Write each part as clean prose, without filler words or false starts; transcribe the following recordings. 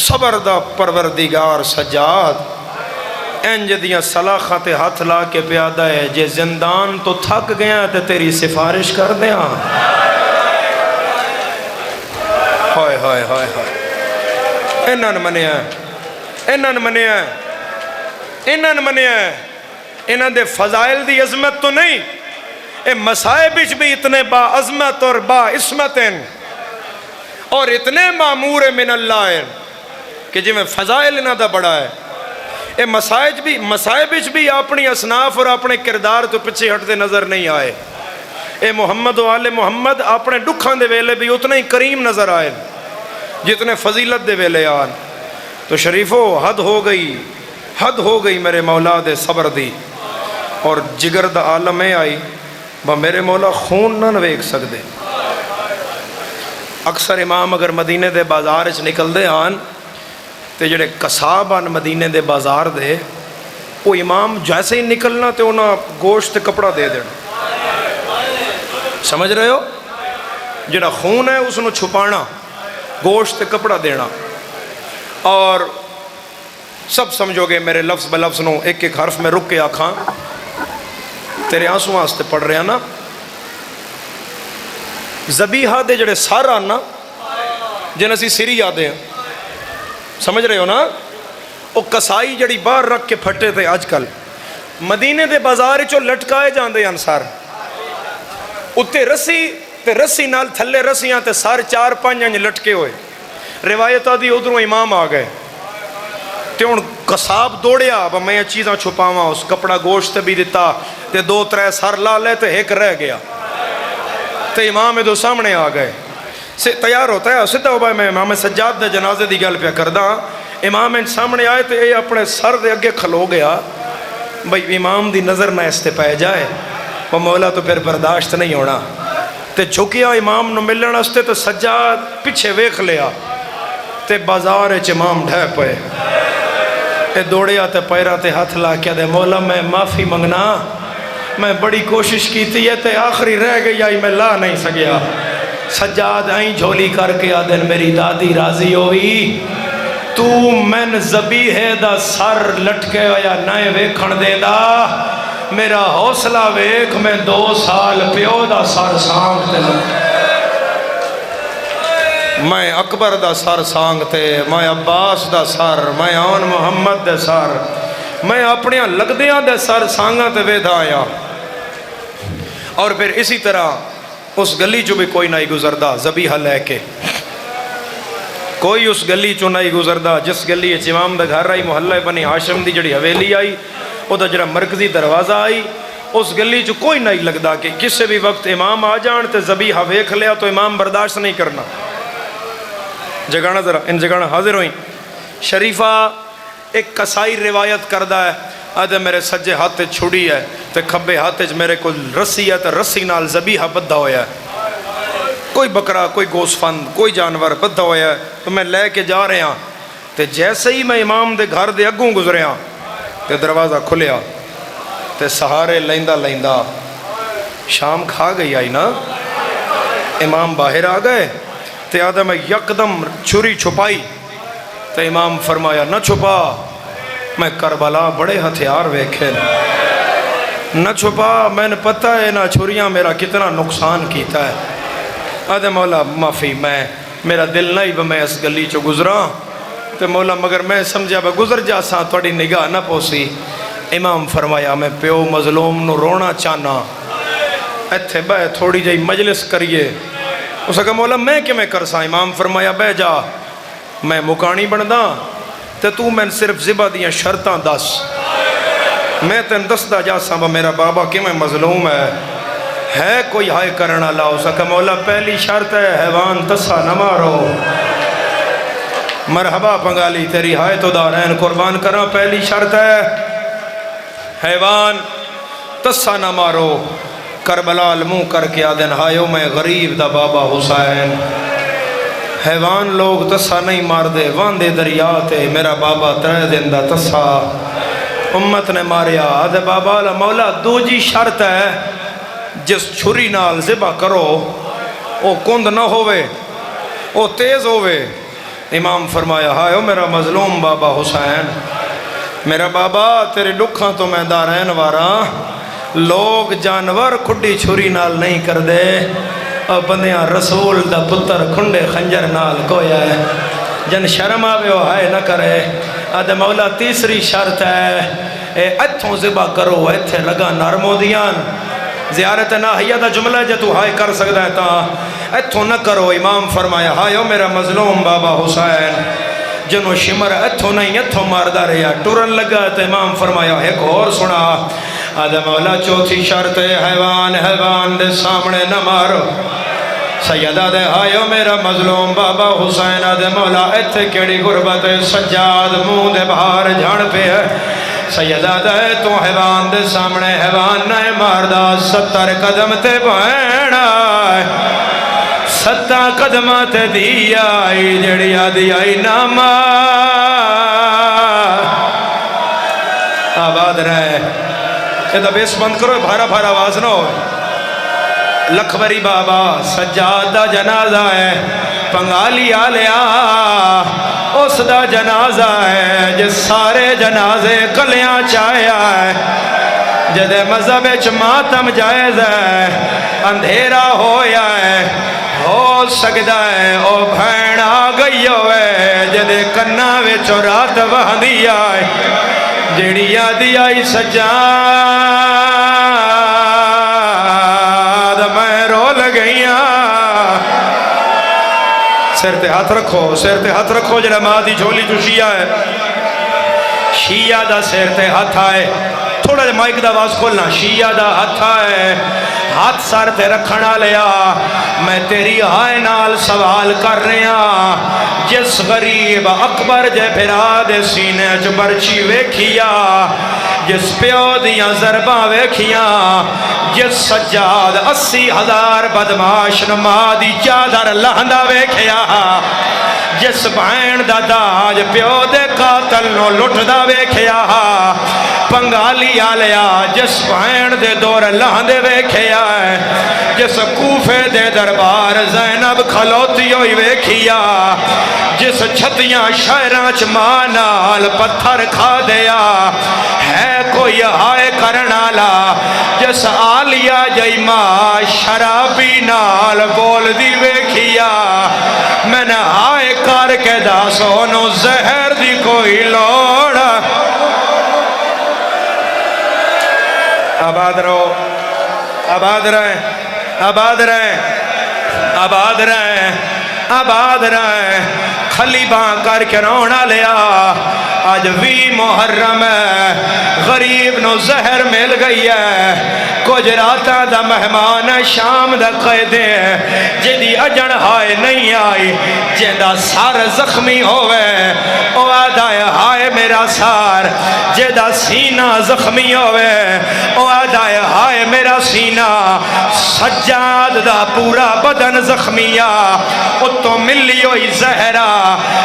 صبر دا پروردگار سجاد انج دیاں سلاخاں تے ہاتھ لا کے پیادہ ہے جے زندان تو تھک گیا تے تیری سفارش کر دیاں ہائے ہائے ہائے ہائے انہاں منیا انہاں دے فضائل دی عظمت تو نہیں اے مصائب بھی اتنے با عظمت اور با عصمت ہیں اور اتنے معمور من اللہ ہیں کہ جی میں فضائل انہاں دا بڑا ہے اے مصائب بھی اپنی اصناف اور اپنے کردار تو پچھے ہٹتے نظر نہیں آئے اے محمد و آل محمد اپنے دکھاں دے ویلے بھی اتنے ہی کریم نظر آئے جتنے فضیلت دے ویلے آن تو شریفو حد ہو گئی میرے مولا دے صبر دی اور جگر دا عالم میں آئی با میرے مولا خون نہ ویکھ سکدے اکثر امام اگر مدینے دے بازار اچ نکل دے آن تے جڑے قصاب آن مدینے دے بازار دے وہ امام جیسے ہی نکلنا تے انہاں گوشت کپڑا دے دینا سمجھ رہے ہو جڑا خون ہے اس نو چھپانا گوشت کپڑا دینا اور سب سمجھو گے میرے لفظ بلفظ نو ایک ایک حرف میں رک کے آکھاں تیرے آنسوں واسطے پڑھ رہے ہیں نا ذبیحہ دے جڑے سار آنا جن اسی سری یادیں ہیں سمجھ رہے ہو نا وہ کسائی جڑی باہر رکھ کے پھٹے تھے آج کل مدینے دے بازار چو لٹکائے جاندے انسار اتے رسی نال تھلے رسیاں تے سار 4-5 لٹکے ہوئے روایتہ دی ادھروں امام آ گئے تے ان قصاب دوڑیا با میں چیزاں چھپاواں اس کپڑا گوشت بھی دیتا تے 2-3 سر لا لے تے ایک رہ گیا تے امام ادھو سامنے آ گئے تیار ہوتا ہے سدھا ہو بھائی میں امام سجاد دے جنازے دی گل پہ کردہ امام ان سامنے آئے تے اے اپنے سر دے اگے کھلو گیا بھائی امام دی نظر نہ اس تے پہ جائے وہ مولا تو پھر برداشت نہیں ہونا تے جھکیا امام نو ملن استے تے سجاد پیچھے ویکھ لیا تے بازار اچ امام ڈھے پئے اے دوڑیا تے پیرا تے ہاتھ لا کے دے مولا میں معافی منگنا میں بڑی کوشش کی تھی تے آخری رہ گئی آئی میں لا نہیں سکیا سجاد آئیں جھولی کر کے آدن میری دادی راضی ہوئی تو من ذبیحے دا سر لٹکے یا نئے ویکھن دے دا میرا حوصلہ ویکھ میں 2 سال پیو دا سر سانگ تے میں اکبر دا سر سانگ تے میں عباس دا سر میں آن محمد دے سر میں اپنے لگدیاں دے سر سانگاں تے ویدھا آیا اور پھر اسی طرح اس گلی جو بھی کوئی نہیں گزردہ ذبیحہ لے کے کوئی اس گلی چو نہیں گزردہ جس گلی امام دا گھر آئی محلہ بنی ہاشم دی جڑی حویلی آئی او دا جڑا مرکزی دروازہ آئی اس گلی چو کوئی نہیں لگدا کہ کسی بھی وقت امام آ جان تے ذبیحہ ویکھ لیا تو امام برداشت نہیں کرنا جگانا ذرا ان جگانا حاضر ہوئیں شریفہ ایک قصائی روایت کردہ ہے آدھے میرے سجے ہاتھ چھڑی ہے تے کھبے ہاتھ میرے کو رسی ہے تے رسی نال ذبیحہ بدھا ہویا ہے کوئی بکرا کوئی گوسفند کوئی جانور بدھا ہویا ہے تو میں لے کے جا رہے ہاں تے جیسے ہی میں امام دے گھر دے اگوں گزرے ہاں تے دروازہ کھلیا تے سہارے لیندہ شام کھا گئی آئی نا امام باہر آ گئے تے آدھے میں یکدم چھری چھپائی تے امام فرمایا نہ چھپا میں کربلا بڑے ہتھیار ویکھے نہ چھپا میں نے پتہ ہے نہ چھریاں میرا کتنا نقصان کیتا ہے آدھے مولا معافی میرا دل نہیں میں اس گلی چو گزرا تے مولا مگر میں سمجھا میں گزر جا ساں توڑی نگاہ نہ پوسی امام فرمایا میں پیو مظلوم نو رونا چاہنا ایتھے بے تھوڑی جائی مجلس کریے اس کہا مولا میں کہ میں کرساں امام فرمایا بے جا میں مکانی بندہ تے تو میں صرف زبا دیاں شرطاں دس میں تین دستا جا ساں میرا بابا کہ میں مظلوم ہے کوئی ہائے کرنا لا اس کہا مولا پہلی شرط ہے حیوان تسا نہ مارو مرحبا پنگالی تیری ہائے تو دارین قربان کرنا پہلی شرط ہے حیوان تسا نہ مارو کربلا منہ کر کے آدن ہائیو میں غریب دا بابا حسین حیوان لوگ تسا نہیں مار دے واندے دریا تے میرا بابا 3 دن دا تسا امت نے ماریا آدھے بابا مولا دوجی شرط ہے جس چھری نال ذبح کرو او کند نہ ہوئے او تیز ہوئے امام فرمایا ہائے میرا مظلوم بابا حسین، میرا بابا تیرے دکھاں تو میں دارین وارا، لوگ جانور کھڈی چھری نال نہیں کر دے، اور بندیاں رسول دا پتر کھنڈے خنجر نال کویا ہے، جن شرم آوے ہو ہائے نہ کرے۔ آدھے مولا تیسری شرط ہے اے اتھوں ذبح کرو ایتھے لگا نرمو دیان، زیارت ناہیہ دا جملہ جے تو ہائے کر سکتا ہے تا اتھوں نہ کرو۔ امام فرمایا ہائے میرا مظلوم بابا حسین، جنو شمر اتھوں نہیں اتھوں ماردہ رہا ٹورن لگا، تو امام فرمایا ایک اور سنا، آدھے مولا چوتھی شرط ہے حیوان دے سامنے نہ مارو۔ سیدہ دے ہائے میرا مظلوم بابا حسین، آدھے مولا ایتھے کیڑی غربت سجاد منہ دے باہر جھان پہ ہے، سیدہ دے تو حیوان دے سامنے حیوان نہ ماردہ، 70 قدم تے بہن آئے، 70 قدم تے دی آئی، جڑی آدھی آئی ناما آباد رہے۔ یہ تو بیس بند کرو، بھارا بھارا آواز نہ ہو۔ لکھوری بابا سجاد دا جنازہ ہے، پنگالی آلیا اس دا جنازہ ہے، جس سارے جنازے کلیاں چاہیا ہے، جدے مذہب ماتم جائز ہے، اندھیرا ہویا ہے، ہو سکتا ہے او بھین آ گئی ہوئے، جدے کنہ وچ رات وہندی آئے، جیڑی آدھی آئی سجاد میں رو لگئیاں۔ سر تے ہاتھ رکھو، سر تے ہاتھ رکھو، جڑا ماں دی جھولی جو شیعہ ہے، شیعہ دا سر تے ہاتھ آئے، تھوڑا جا مائک دا آواز کھولنا، شیعہ دا ہاتھ آئے، ہاتھ سر تے رکھنا لیا، میں تیری آئے نال سوال کر رہا، جس غریب اکبر جے پھرا دے سینے جو برچی ویکھیا، جس پیو دیاں ضرباں ویکھیاں، جس سجاد 80,000 بدماش نما دی چادر لہندا ویکھیا، جس بہن دا داج پیو دے قاتل نو لٹدا ویکھیا، پنگالی آلیا جس بہن دے دور لہندے ویکھیا ہے، جس کوفے دے دربار زینب کھلوتی ہوئی ویکھیا، جس چھتیاں شہراں چ ماں نال پتھر کھا دیا، ہے کوئی ہائے کرنالا، جس آلیا جئی ماں شرابی نال بول دی ویکھیا، میں نے ہائے کر کے داسو نو زہر دی کوئی لوڑا۔ آباد رہو، آباد رہیں، آباد رہیں، آباد رہیں، آباد رہیں، کھلی باں کر کے رونا لیا، آج 20 محرم ہے، غریب نو زہر مل گئی ہے، کچھ راتاں دا مہمان شام دا قیدے جدی اجن ہائے نہیں آئی، جیدہ سار زخمی ہوئے، او آدھائے ہائے میرا سار، جیدہ سینہ زخمی ہوئے، او آدھائے ہائے میرا سینہ، سجاد دا پورا بدن زخمیہ، او تو ملی ہوئی زہرہ،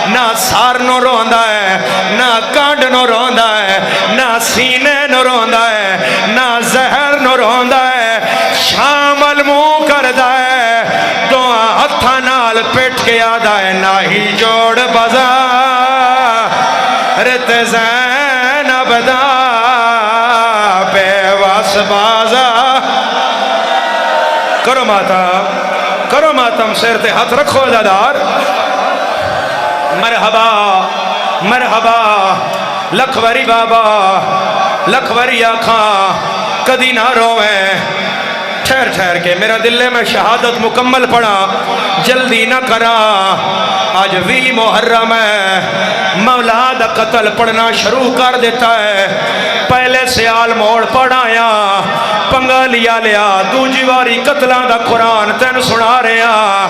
نہ سار نو روندہ ہے، نہ کانڈ نو روندہ ہے، نہ سینے نو روندہ ہے، نہ زہر نو روندہ ہے، شامل منہ کردہ ہے، دعا ہتھا نال پیٹ کے آدھا ہے، نہ ہی جوڑ بزا رت زینب دا پیواس بازا۔ کرو ماتم سر تے ہاتھ رکھو عزادار، مرحبا مرحبا لکھوری بابا، لکھوری آنکھاں کدی نہ روئیں، ٹھہر ٹھہر کے میرا دل میں شہادت مکمل پڑا، جلدی نہ کرا، آج 20 محرم ہے، مولا دا قتل پڑھنا شروع کر دیتا ہے، پہلے سیال موڑ پڑھایا، پنگا لیا لیا، دوجی واری قتلان دا قرآن تین سنا رہا،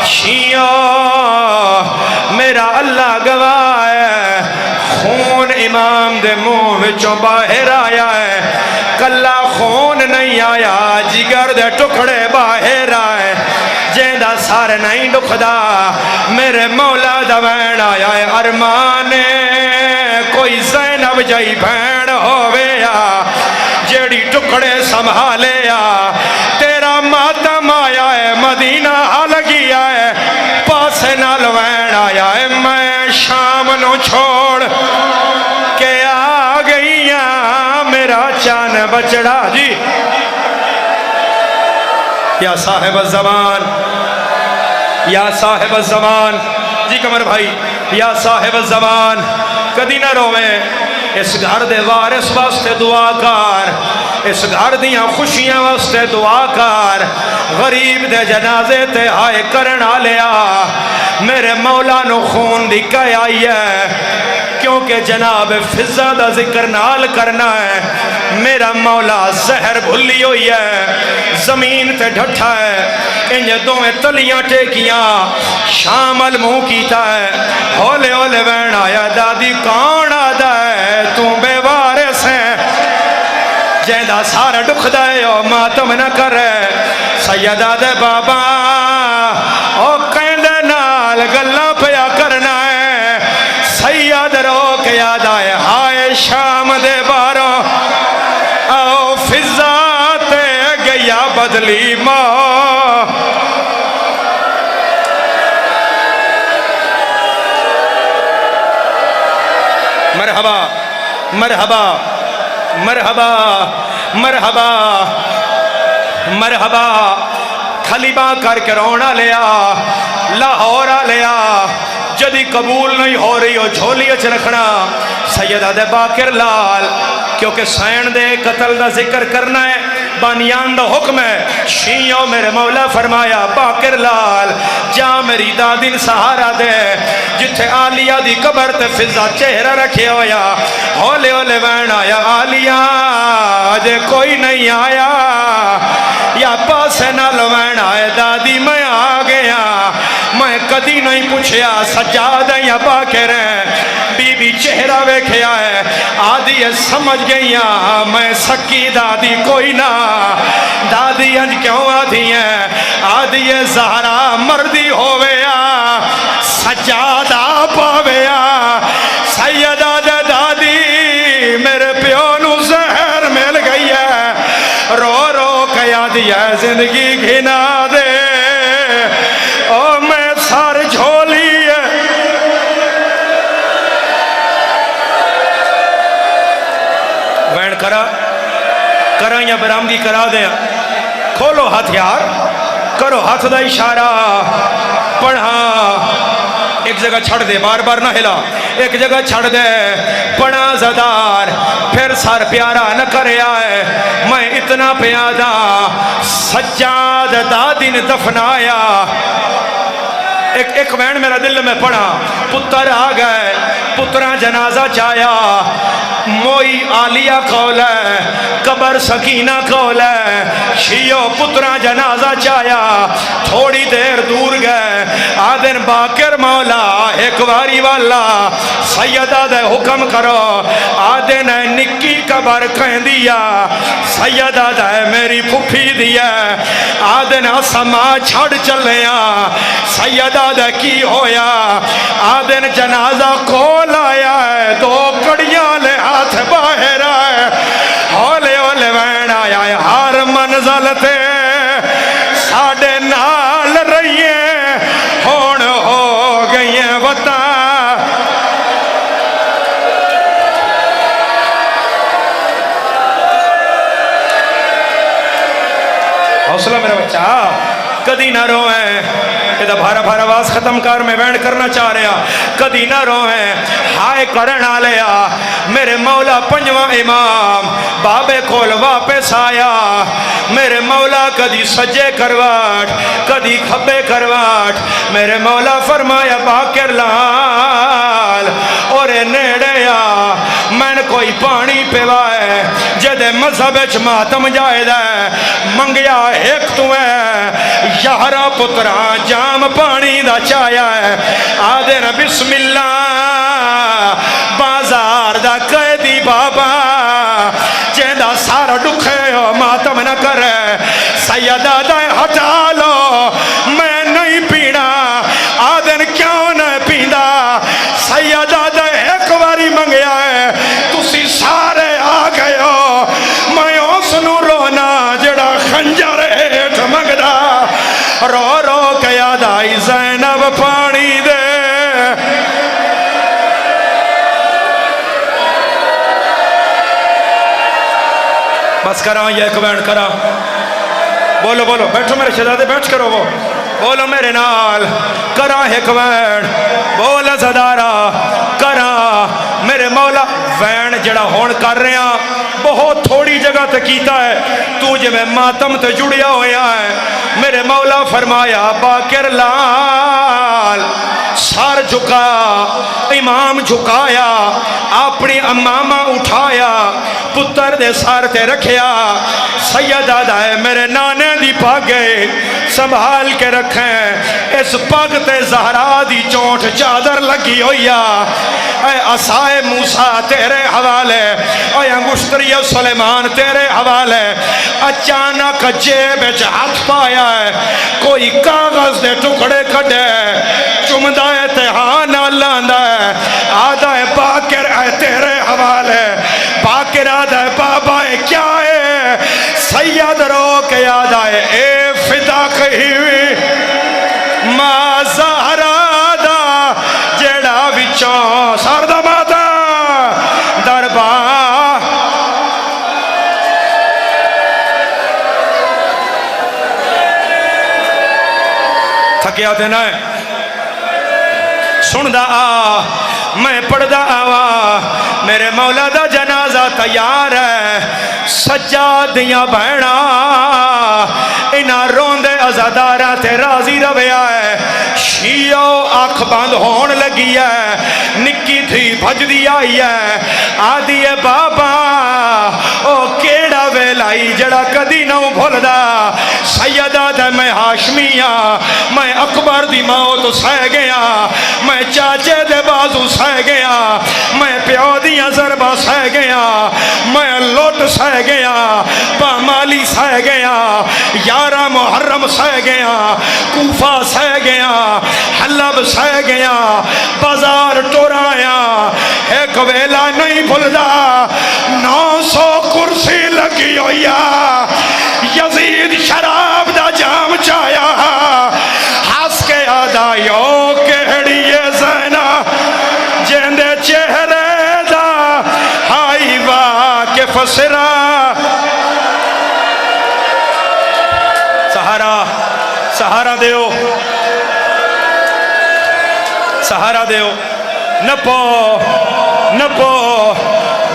شیعہ میرا اللہ گواہ ہے، خون امام دے منہ وچوں باہر آیا ہے، کلا خون نہیں آیا، جگر دے ٹکڑے باہر آئے، جیندہ سار نہیں دکھدا، میرے مولا دا وین آیا ہے، ارمانے کوئی زینب جائی بھین ہویا، جیڑی ٹکڑے سنبھالیا، تیرا ماتم آیا ہے، مدینہ آ لگی آئے، پاسے نال وین آیا ہے، میں چڑھا جی یا صاحب الزمان یا صاحب الزمان جی قمر بھائی یا صاحب الزمان کدی نہ رویں اس گھر دے وارث واسطے دعا کر اس گھر دیاں خوشیاں واسطے دعا کر غریب دے جنازے تے ہائے کرنا لیا میرے مولا نو خون دی کہہ آئی ہے کیونکہ جناب فضا دا ذکر نال کرنا ہے میرا مولا زہر بھلی ہوئی ہے زمین تے ڈھٹھا ہے انجھے دویں تلیاں ٹیکیاں شامل منہ کیتا ہے ہولے ہولے وین آیا دادی کون آدھا ہے تو بے وارث ہے جیندہ سارا دکھ دے او ماتم نہ کرے سیدہ دے بابا او کہندے نال گلہ پیا کرنا ہے سید رو کے یاد آئے ہائے شام دے باروں او فضا تے گیا بدلی ماں مرحبا مرحبا مرحبا مرحبا مرحبا خلیبہ کر کے رونا لیا لاہورا لیا جدی قبول نہیں ہو رہی ہو جھولی اچھ رکھنا سیدہ دے باکر لال کیونکہ سین دے قتل دا ذکر کرنا ہے بانیان دا حکم ہے شیعوں میرے مولا فرمایا باکر لال جا میری دادن سہارا دے جتھے آلیہ دی قبر تے فضا چہرہ رکھے ہویا ہولے ہولے وین آیا آلیہ آجے کوئی نہیں آیا یا پاسے نہ لوین آئے دادی میں آ گیا میں کدی نہیں پوچھیا سجاد یا باکر ہیں بی بی چہرہ ویکھیا ہے آدھی سمجھ گئیا میں سکی دادی کوئی نہ دادی انج کیوں آدھی ہیں آدھی زہرا مردی ہوویا سجادہ پاویا سیدہ دادی میرے پیو نو زہر مل گئی ہے رو رو کیا دیا زندگی گھنا دے او میں سار جھولی ہے وین کرا یا برامگی کرا دیں کھولو ہاتھ یار کرو ہاتھ دا اشارہ پڑھا ایک جگہ چھڑ دے بار بار نہ ہلا ایک جگہ چھڑ دے پڑھا زدار پھر سار پیارا نہ کرے آئے میں اتنا پیادا سجاد دادن دفنایا ایک وین میرا دل میں پڑھا پتر آ گئے پترہ جنازہ چایا موئی آلیہ کول ہے قبر سکینہ کول ہے شیعو پترہ جنازہ چایا تھوڑی دیر دور گئے آدن باکر مولا ایک واری والا سیدہ دے حکم کرو آدن نکی قبر کہیں دیا سیدہ دے میری پھپھی دیا آدن اسما چھڑ چلیا سیدہ دے کی ہویا آدن جنازہ کول آیا ہے دو کڑیاں لے ہاتھ باہر آئے ہولے ہولے وین آیا ہے ہر منزل تے ساڑے نال رہیے ہون ہو گئی ہیں وطا حوصلہ میرا بچہ کدی نہ روئیں یہ بھارا بھارا آواز ختم کار میں وینڈ کرنا چاہ رہا کدی نہ روئیں ہائے کرنا لیا میرے مولا پنجواں امام بابے کول واپس آیا میرے مولا کدی سجے کرواٹ کدی کھبے کرواٹ میرے مولا فرمایا باکر لال اور نیڑے آ میں نے کوئی پانی پیوائے جدے مذہب اچ ماتم جائے دے منگیا ایک تو ہے یارہ پتران جام پانی دا چایا ہے آدھر بسم اللہ بازار دا قیدی بابا جیندہ سارا دکھے ہو ماتم نہ کرے سیدہ دائیں ہٹا لو میں نہیں پینا آدھر کیوں نہ پینا سیدہ دائیں ایک باری منگیا ہے تسی سارے آ گئے ہو میں اس نو رونا جڑا خنجر ایٹ منگدا رو رو کے یاد آئی زینب پانی دے بس عرض کرا یا ایک وین کرا؟ بولو بولو، بیٹھو میرے شہزادے، بیٹھ کرو وہ بولو میرے نال، کرا ایک وین، بول زدارا کرا میرے مولا وین جڑا ہون کر رہے ہیں بہت تھوڑی جگہ تے کیتا ہے، تو جے میں ماتم تے جڑیا ہویا ہے۔ میرے مولا فرمایا باقر لال سار جھکا، امام جھکایا، اپنی امامہ اٹھایا، پتر دے سار تے رکھیا، سید آدھائے میرے نانے دی پاگے سنبھال کے رکھیں، اس پاگ تے زہرا دی چونٹ چادر لگی ہویا، اے عصائے موسیٰ تیرے حوالے، اے انگشتری سلیمان تیرے حوالے۔ اچانک جیب وچ ہاتھ پایا ہے، کوئی کاغذ دے ٹکڑے کھڑے، چمدہ ہے تے ہاں نہ لاندا ہے، آدھا ہے باقر اے تیرے حوالے، باقر آدھا ہے بابا اے کیا ہے؟ سید رو کے آدھا ہے اے فدا کہیوی ما زہرا دا جیڑا وچوں سردہ ماتا دربار تھکیا دینا ہے سن دا آ میں پڑھ دا آوا میرے مولا دا جنازہ تیار ہے سجادیاں بہنا انہاں روندے ازادارہ تے راضی رویا ہے شیعو آنکھ بند ہون لگی ہے نکی تھی بھج دی آئی ہے آدھی ہے بابا او کیڑا ویلائی جڑا کدی نہ بھول دا سیدہ دے میں ہاشمیاں میں اکبر دی موت سہ گیا میں چاچے دے بازو سہ گیا میں پیو دیاں ضربہ سہ گیا میں لوٹ سہ گیا پامالی سہ گیا یارہ محرم سہ گیا کوفہ سہ گیا حلب سہ گیا بازار ٹورایا ایک ویلا نہیں بھلدا 900 کرسی لگی ہویا یزید شراب دا جام چایا ہس کے آدھائیو کہڑی زینا جیندے چہرے دا ہائی واہ کے فسرا سہارا دیو سہارا دیو نپو نپو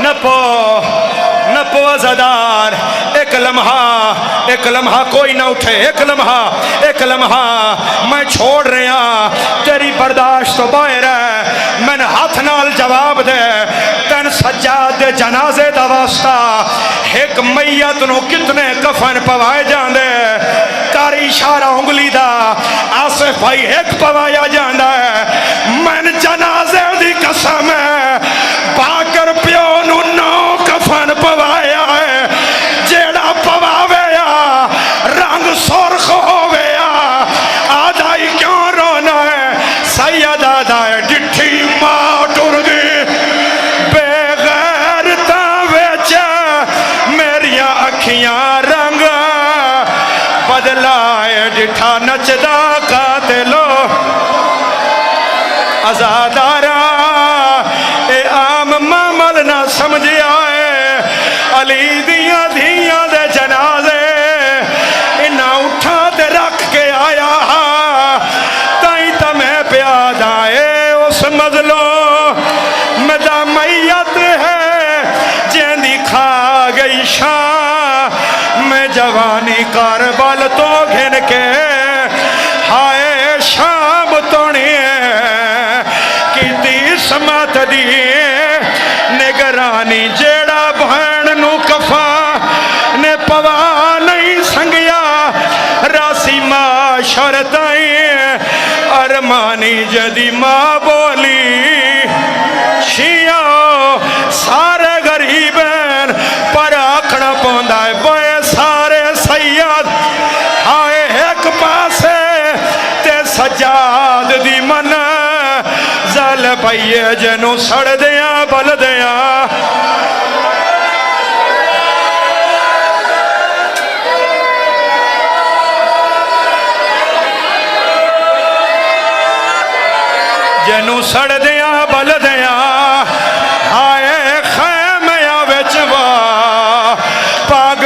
نپو نپو ازادار ایک لمحہ کوئی نہ اٹھے ایک لمحہ میں چھوڑ رہا تیری برداشت تو باہر ہے میں نے ہاتھ نال جواب دے تین سجاد دے جنازے دا واسطہ ایک میت نو کتنے کفن پوائے جاندے کاری اشارہ انگلی دا آصف بھائی ایک پوایا جاندہ ہے میں جنازے دی قسم ہے باکر پیو نو 9 کفن پوایا ہے جیڑا پواویا رنگ سرخ ہویا آدھائی کیوں رونا ہے سید آدھائی ڈٹھی ماں ٹر گئی بے غیرتا ویچا میریا اکھیاں رنگ بدلائے ڈٹھا نچدا قاتلو ازادارا اے عام معمل نہ سمجھ آئے علی دیاں دھیاں دے جنازے انہاں اٹھا تے رکھ کے آیا تائیں تمہیں پیاد آئے اس مظلو مدہ میت ہے جیندی کھا گئی شاہ میں جوانی کاربال تو گھن کے ہائے شام تونی کیتی سمات دی نگرانی جیڑا بہن نو کفا نے پوا نہیں سنگیا راسی ماں شرطائیں ارمانی جدی ماں بولی شیعہ سارے غریبین پر آکھنا پوندا ہے بوئے سارے سیاد آئے ایک پاسے تے سجاد دی من زل پئیے جنو سڑ دیاں بل دیاں جنو سڑ دیاں بل دیاں آئے خیمیاں وچ وا پاگ